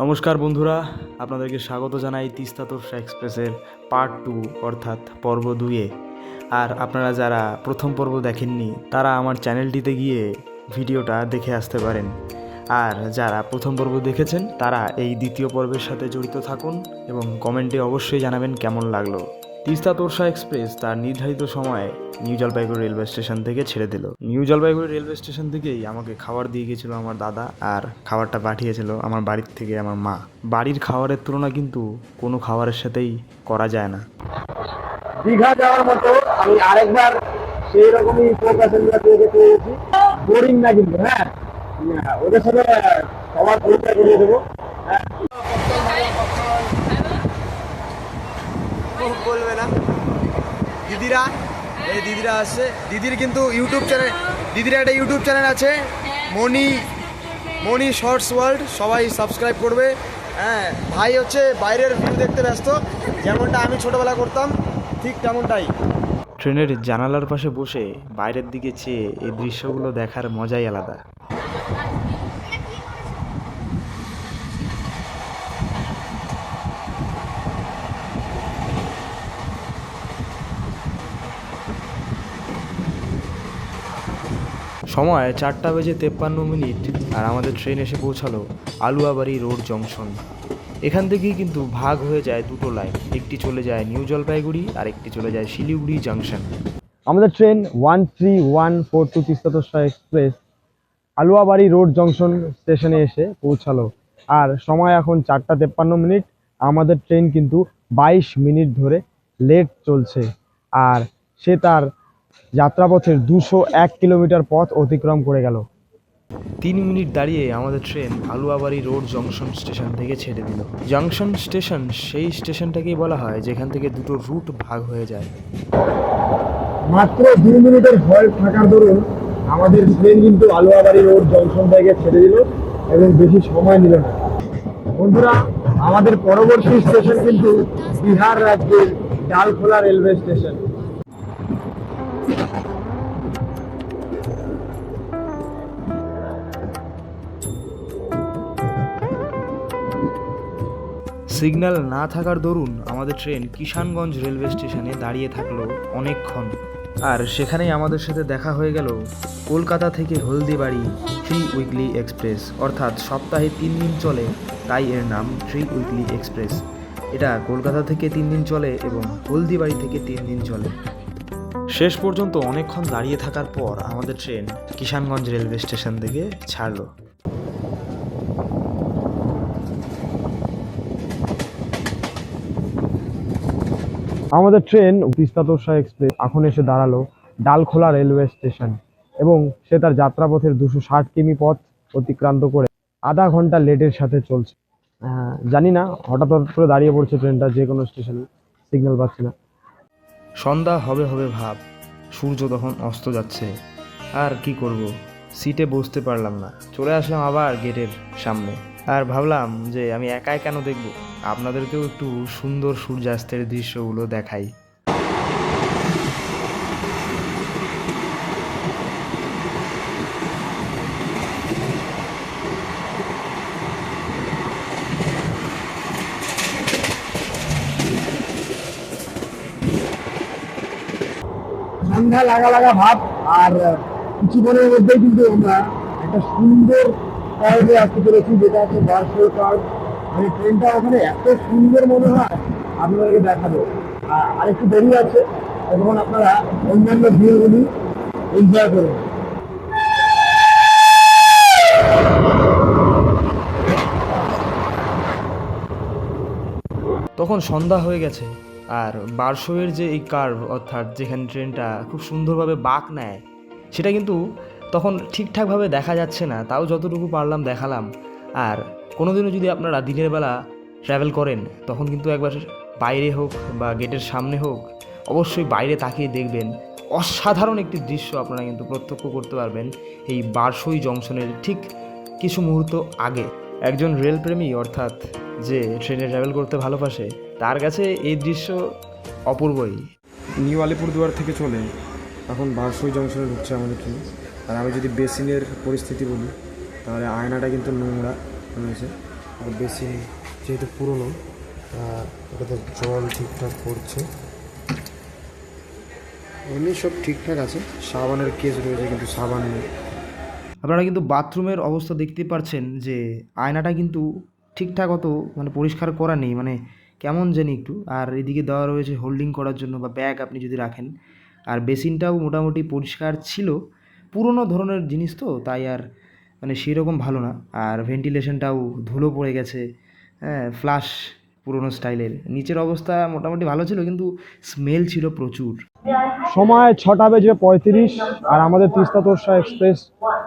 নমস্কার বন্ধুরা, আপনাদেরকে স্বাগত জানাই তিস্তা তোরসা এক্সপ্রেসের পার্ট 2 অর্থাৎ পর্ব 2-এ। আর আপনারা যারা প্রথম পর্ব দেখেননি তারা আমার চ্যানেলটিতে গিয়ে ভিডিওটা দেখে আসতে পারেন। আর যারা প্রথম পর্ব দেখেছেন তারা এই দ্বিতীয় পর্বের সাথে জড়িত থাকুন এবং কমেন্টে অবশ্যই জানাবেন কেমন লাগলো। তিস্তা তোরসা এক্সপ্রেস তার নির্ধারিত সময়ে নিউ জলপাইগুড়ি রেলওয়ে স্টেশন থেকে ছেড়ে দিল। নিউ জলপাইগুড়ি রেলওয়ে স্টেশন থেকেই আমাকে খাবার দিয়ে গেছিল আমার দাদা, আর খাবারটা পাঠিয়েছিল আমার বাড়ির থেকে আমার মা। বাড়ির খাবারের তুলনা কিন্তু কোনো খাবারের সাথেই করা যায় না। দীঘা যাওয়ার মতো আমি আরেকবার সেই রকমই প্যাসেঞ্জার থেকে পেয়েছি। বোরিং না কিন্তু, হ্যাঁ ওদের সাথে সবার পরিচয় করিয়ে দেবো। বলবে না দিদিরা, এই দিদিরা আসছে। দিদির কিন্তু ইউটিউব চ্যানেল, দিদির একটা ইউটিউব চ্যানেল আছে মনি শর্টস ওয়ার্ল্ড, সবাই সাবস্ক্রাইব করবে। হ্যাঁ, ভাই হচ্ছে বাইরের ভিউ দেখতে ব্যস্ত, যেমনটা আমি ছোটোবেলা করতাম ঠিক তেমনটাই। ট্রেনের জানালার পাশে বসে বাইরের দিকে চেয়ে এই দৃশ্যগুলো দেখার মজাই আলাদা। সময় 4:53 আর আমাদের ট্রেন এসে পৌঁছালো আলুয়াবাড়ি রোড জংশন। এখান থেকেই কিন্তু ভাগ হয়ে যায় দুটো লাইন, একটি চলে যায় নিউ জলপাইগুড়ি আর একটি চলে যায় শিলিগুড়ি জাংশন। আমাদের train 13142 Teesta Torsa express Aluabari road junction স্টেশনে এসে পৌঁছালো। আর সময় এখন 4:53। আমাদের ট্রেন কিন্তু 22 মিনিট ধরে লেট চলছে। আর সে তার যাত্রাপথের 201 কিলোমিটার পথ অতিক্রম করে গেল। 3 মিনিট দাঁড়িয়ে আমাদের train Aluabari road junction station থেকে ছেড়ে দিল। জংশন স্টেশন সেই স্টেশনটাকেই বলা হয় যেখান থেকে দুটো রুট ভাগ হয়ে যায়। মাত্র 2 মিনিটের হল্ট থাকার দরুন আমাদের ট্রেন কিন্তু আলুয়াবাড়ি রোড জংশন থেকে ছেড়ে দিল এবং বেশি সময় নিল না। বন্ধুরা, আমাদের পরবর্তী স্টেশন কিন্তু বিহার রাজ্যের ডালখোলা রেলওয়ে স্টেশন। সিগন্যাল না থাকার দরুন আমাদের ট্রেন কিষানগঞ্জ রেলওয়ে স্টেশনে দাঁড়িয়ে থাকলো অনেকক্ষণ। আর সেখানেই আমাদের সাথে দেখা হয়ে গেল কলকাতা থেকে হলদিবাড়ি 3 উইকলি এক্সপ্রেস, অর্থাৎ সপ্তাহে 3 দিন চলে, তাই এর নাম 3 উইকলি এক্সপ্রেস। এটা কলকাতা থেকে 3 দিন চলে এবং হলদিবাড়ি থেকে 3 দিন চলে। শেষ পর্যন্ত অনেকক্ষণ দাঁড়িয়ে থাকার পর আমাদের ট্রেন কিষানগঞ্জ রেলওয়ে স্টেশন থেকে ছাড়লো। আমাদের ট্রেন তিস্তা তোরসা এক্সপ্রেস এখন এসে দাঁড়ালো ডালখোলা রেলওয়ে স্টেশন এবং সে তার যাত্রাপথের 260 কিমি পথ অতিক্রান্ত করে আধা ঘন্টা লেটের সাথে চলছে। জানি না হঠাৎ করে দাঁড়িয়ে পড়ছে ট্রেনটা যে কোনো স্টেশনে, সিগন্যাল পাচ্ছে না। সন্ধ্যা হবে হবে ভাব, সূর্য তখন অস্ত যাচ্ছে। আর কি করব, সিটে বসতে পারলাম না, চলে আসলাম আবার গেটের সামনে। আর ভাবলাম যে আমি একাই কেন দেখব, আপনাদেরকেও একটু সুন্দর সূর্যাস্তের দৃশ্যগুলো দেখাই। ঠান্ডা লাগা লাগা ভাব, আর কিছুক্ষণের মধ্যেই কিন্তু আমরা একটা সুন্দর কার্ভে আসতে পেরেছি, যেটা হচ্ছে বারশোর কার্ভ। মানে ট্রেনটা ওখানে এত সুন্দর মনে হয়, আপনাদেরকে দেখাবো। আর একটু দেরি আছে, তখন আপনারা অন্যান্য ভিউগুলি এনজয় করুন। তখন সন্ধ্যা হয়ে গেছে, আর বারশোয়ের যে এই কার্ভ, অর্থাৎ যেখানে ট্রেনটা খুব সুন্দরভাবে বাঁক নেয়, সেটা কিন্তু তখন ঠিকঠাকভাবে দেখা যাচ্ছে না, তাও যতটুকু পারলাম দেখালাম। আর কোনোদিনও যদি আপনারা দিনের বেলা ট্রাভেল করেন তখন কিন্তু একবার বাইরে হোক বা গেটের সামনে হোক, অবশ্যই বাইরে তাকিয়ে দেখবেন অসাধারণ একটি দৃশ্য আপনারা কিন্তু প্রত্যক্ষ করতে পারবেন এই বারশোই জংশনের ঠিক কিছু মুহূর্ত আগে। একজন রেলপ্রেমী, অর্থাৎ যে ট্রেনে ট্রাভেল করতে ভালোবাসে, তার কাছে এই দৃশ্য অপূর্বই। নিউ আলিপুরদুয়ার থেকে চলে এখন বারশোই জংশনে ঢুকছে আমাদের ট্রেন। আর আমি যদি বেসিনের পরিস্থিতি বলি, তাহলে আয়নাটা কিন্তু নোংরা রয়েছে। আর বেসিন যেহেতু পুরনো ওটাতে জল ঠিকঠাক পড়ছে, এমনি সব ঠিকঠাক আছে। সাবানের কেস রয়েছে কিন্তু সাবান নেই। আপনারা কিন্তু বাথরুমের অবস্থা দেখতে পাচ্ছেন যে আয়নাটা কিন্তু ঠিকঠাক অত মানে পরিষ্কার করা নেই, মানে কেমন জানি একটু। আর এদিকে দেওয়া রয়েছে হোল্ডিং করার জন্য বা ব্যাগ আপনি যদি রাখেন। আর বেসিনটাও মোটামুটি পরিষ্কার ছিল, পুরনো ধরনের জিনিস তো তাই আর মানে সেরকম ভালো না। আর ভেন্টিলেশনটাও ধুলো পড়ে গেছে, হ্যাঁ, ফ্লাশ পুরনো স্টাইলের। নিচের অবস্থা মোটামুটি ভালো ছিল কিন্তু স্মেল ছিল প্রচুর। সময় 6:35 আর আমাদের তিস্তা তোরসা এক্সপ্রেস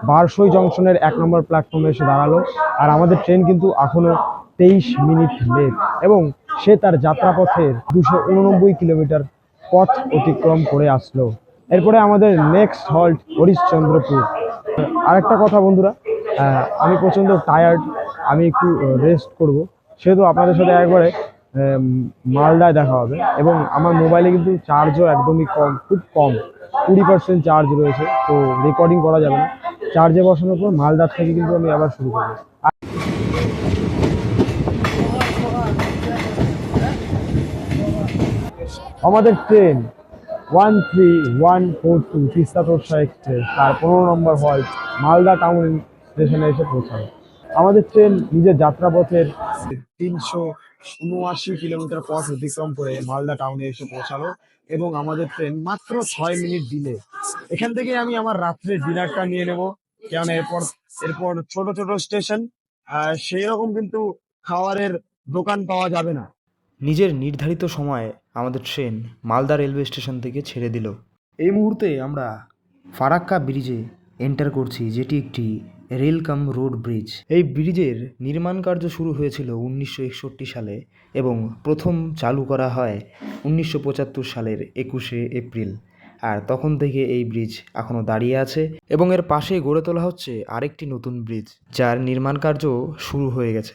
বারসই জংশনের 1 নম্বর প্ল্যাটফর্মে এসে দাঁড়ালো। আর আমাদের ট্রেন কিন্তু এখনো 23 মিনিট লেট এবং সে তার যাত্রাপথের 289 কিলোমিটার পথ অতিক্রম করে আসলো। এরপরে আমাদের নেক্সট হল্ট হরিশ্চন্দ্রপুর। আরেকটা কথা বন্ধুরা, আমি প্রচণ্ড টায়ার্ড, আমি একটু রেস্ট করব, সেহেতু আপনাদের সাথে একবারে মালদায় দেখা হবে। এবং আমার মোবাইলে কিন্তু চার্জও একদমই কম, খুব কম, 20% চার্জ রয়েছে, তো রেকর্ডিং করা যাবে না। চার্জে বসানোর পর মালদার থেকে কিন্তু আমি আবার শুরু করবো। আমাদের ট্রেন 13142 তিস্তা তোরসা এক্সপ্রেস তার 15 নম্বর হল্ট মালদা টাউন স্টেশনে এসে পৌঁছালো। আমাদের ট্রেন নিজের যাত্রাপথের 379 কিলোমিটার পথ অতিক্রম করে মালদা টাউনে এসে পৌঁছালো এবং আমাদের ট্রেন মাত্র 6 মিনিট ডিলে। এখান থেকে আমি আমার রাত্রের ডিনারটা নিয়ে নেব, কারণ এরপর এরপর ছোট ছোট স্টেশন, সেই রকম কিন্তু খাবারের দোকান পাওয়া যাবে না। নিজের নির্ধারিত সময়ে আমাদের ট্রেন মালদা রেলওয়ে স্টেশন থেকে ছেড়ে দিল। এই মুহূর্তে আমরা ফারাক্কা ব্রিজে এন্টার করছি, যেটি একটি রেল কাম রোড ব্রিজ। এই ব্রিজের নির্মাণ কার্য শুরু হয়েছিল 1961 সালে এবং প্রথম চালু করা হয় 1975 সালের 21শে এপ্রিল। আর তখন থেকে এই ব্রিজ এখনও দাঁড়িয়ে আছে এবং এর পাশে গড়ে তোলা হচ্ছে আরেকটি নতুন ব্রিজ, যার নির্মাণ কার্য শুরু হয়ে গেছে।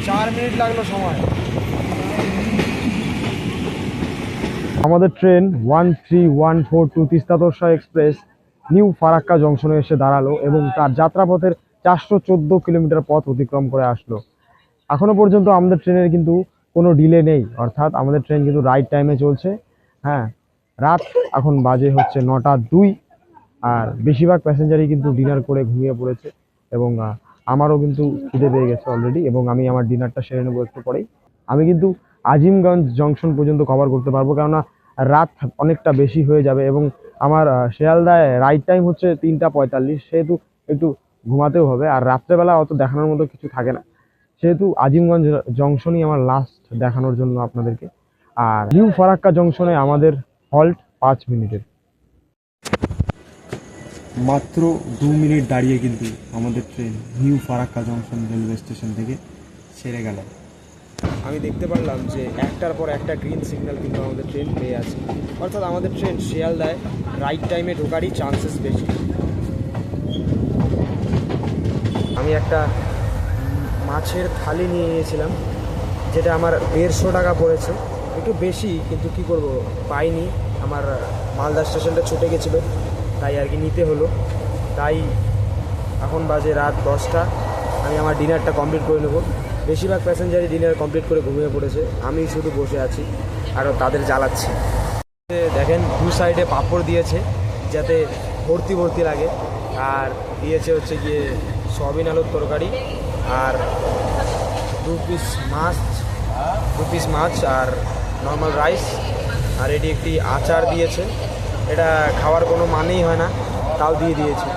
4 মিনিট লাগলো সময়। আমাদের train 13142 Teesta Torsa express new Farakka জংশনে এসে দাঁড়ালো এবং তার যাত্রাপথের 414 কিলোমিটার পথ অতিক্রম করে আসলো। এখনো পর্যন্ত আমাদের ট্রেনের কিন্তু কোনো ডিলে নেই, অর্থাৎ আমাদের ট্রেন কিন্তু রাইট টাইমে চলছে। হ্যাঁ, রাত এখন বাজে হচ্ছে 9:02 আর বেশিরভাগ প্যাসেঞ্জারই কিন্তু ডিনার করে ঘুমিয়ে পড়েছে এবং আমারও কিন্তু খিদে পেয়ে গেছে অলরেডি এবং আমি আমার ডিনারটা সেরে নেবো একটু পরেই। আমি কিন্তু আজিমগঞ্জ জংশন পর্যন্ত কভার করতে পারবো, কেননা রাত অনেকটা বেশি হয়ে যাবে এবং আমার শিয়ালদায় রাইট টাইম হচ্ছে 3:45, সেহেতু একটু ঘুমাতেও হবে আর রাত্রেবেলা অত দেখানোর মতো কিছু থাকে না, সেহেতু আজিমগঞ্জ জংশনই আমার লাস্ট দেখানোর জন্য আপনাদেরকে। আর নিউ ফারাক্কা জংশনে আমাদের হল্ট 5 মিনিটের। মাত্র 2 মিনিট দাঁড়িয়ে কিন্তু আমাদের train new Farakka junction railway station থেকে ছেড়ে গেল। আমি দেখতে পারলাম যে একটার পর একটা গ্রিন সিগন্যাল কিন্তু আমাদের ট্রেন পেয়ে আছে, অর্থাৎ আমাদের ট্রেন শিয়ালদায় রাইট টাইমে ঢোকারই চান্সেস বেশি। আমি একটা মাছের থালি নিয়ে নিয়েছিলাম, যেটা আমার 150 টাকা পড়েছে, একটু বেশি, কিন্তু কি করব, পাইনি। আমার মালদা স্টেশনটা ছুটে গেছিলো, তাই আর কি নিতে হলো। তাই এখন বাজে রাত 10টা, আমি আমার ডিনারটা কমপ্লিট করে নেবো। বেশিরভাগ প্যাসেঞ্জারই ডিনার কমপ্লিট করে ঘুমিয়ে পড়েছে, আমি শুধু বসে আছি আর তাদের জ্বালাচ্ছি। দেখেন দু সাইডে পাঁপড় দিয়েছে যাতে ভর্তি ভর্তি লাগে, আর দিয়েছে হচ্ছে গিয়ে সয়াবিন আলুর তরকারি আর 2 পিস মাছ আর নর্মাল রাইস, আর এটি একটি আচার দিয়েছে। এটা খাওয়ার কোনো মানেই হয় না, তাও দিয়ে দিয়েছে।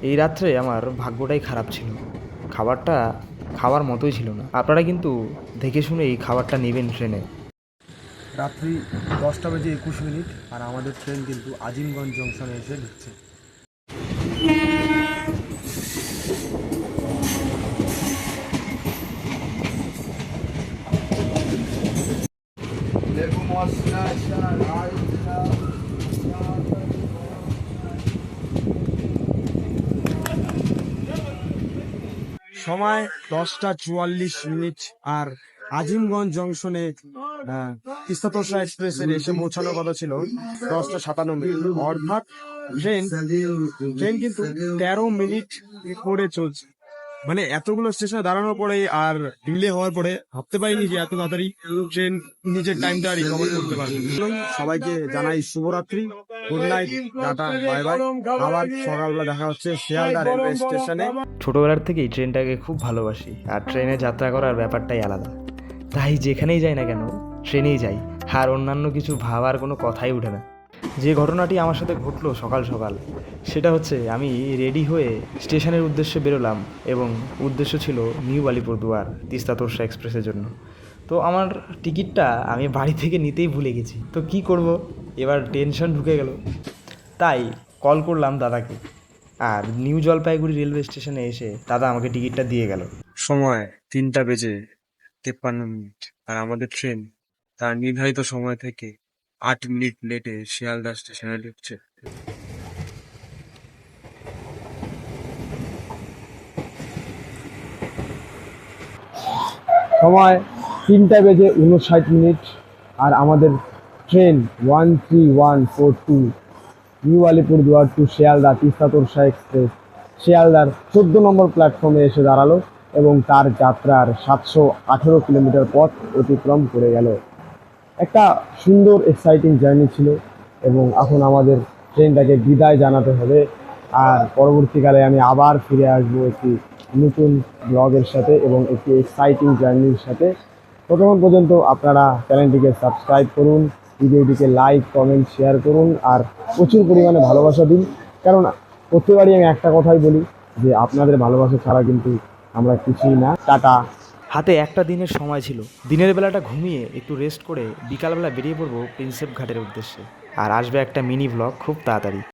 এই রাত্রে আমার ভাগ্যটাই খারাপ ছিল, খাবারটা খাওয়ার মতোই ছিল না। আপনারা কিন্তু দেখে শুনে এই খাবারটা নেবেন ট্রেনে। রাত্রি 10:21 আর আমাদের ট্রেন কিন্তু আজিমগঞ্জ জংশনে এসে ঢুকছে। সময় 10:44 আর আজিমগঞ্জ জংশনে তিস্তা তোরসা এক্সপ্রেসের এসে পৌঁছানোর কথা ছিল 10:57, অর্থাৎ ট্রেন কিন্তু 13 মিনিট করে চলছে। মানে এতগুলো স্টেশনে দাঁড়ানোর পরে আর ডিলে হওয়ার পরে ভাবতে পারিনি যে এত তাড়াতাড়ি ট্রেন নিজের টাইমটা রিকভার করতে পারবে। সবাইকে জানাই শুভরাত্রি, good night, tata, bye bye. আবার সকালবেলা দেখা হচ্ছে শিয়ালদা রেলওয়ে স্টেশনে। ছোটোবেলার থেকেই ট্রেনটাকে খুব ভালোবাসি, আর ট্রেনে যাত্রা করার ব্যাপারটাই আলাদা। তাই যেখানেই যাই না কেন ট্রেনেই যাই, আর অন্যান্য কিছু ভাবার কোনো কথাই ওঠে না। যে ঘটনাটি আমার সাথে ঘটলো সকাল সকাল, সেটা হচ্ছে আমি রেডি হয়ে স্টেশনের উদ্দেশ্যে বেরোলাম, এবং উদ্দেশ্য ছিল নিউ আলিপুরদুয়ার তিস্তা তোরসা এক্সপ্রেসের জন্য। তো আমার টিকিটটা আমি বাড়ি থেকে নিতেই ভুলে গেছি। তো কি করব, এবার টেনশন ঢুকে গেল। তাই কল করলাম দাদাকে, আর নিউ জলপাইগুড়ি রেলওয়ে স্টেশনে এসে দাদা আমাকে টিকিটটা দিয়ে গেল। সময় 3:53, আর আমাদের ট্রেন তার নির্ধারিত সময় থেকে 8 মিনিট লেটে শিয়ালদা স্টেশনে ঢুকছে। সময় 3:59, আর আমাদের train 13142 new Alipurduar to Sealdah Teesta Torsa express শিয়ালদার 14 নম্বর প্ল্যাটফর্মে এসে দাঁড়ালো এবং তার যাত্রার 718 কিলোমিটার পথ অতিক্রম করে গেল। একটা সুন্দর এক্সাইটিং জার্নি ছিল, এবং এখন আমাদের ট্রেনটাকে বিদায় জানাতে হবে। আর পরবর্তীকালে আমি আবার ফিরে আসবো একটি নতুন ব্লগের সাথে এবং একটি এক্সাইটিং জার্নির সাথে। ততক্ষণ পর্যন্ত আপনারা চ্যানেলটিকে সাবস্ক্রাইব করুন, ভিডিওটিকে লাইক, কমেন্ট, শেয়ার করুন, আর প্রচুর পরিমাণে ভালোবাসা দিন। কারণ প্রত্যেকবারই আমি একটা কথাই বলি যে আপনাদের ভালোবাসা ছাড়া কিন্তু আমরা কিছুই না। টাটা। হাতে একটা দিনের সময় ছিল, দিনের বেলাটা ঘুমিয়ে একটু রেস্ট করে বিকালবেলা বেরিয়ে পড়বো প্রিন্সেপ ঘাটের উদ্দেশ্যে। আর আসবে একটা মিনি ব্লগ খুব তাড়াতাড়ি।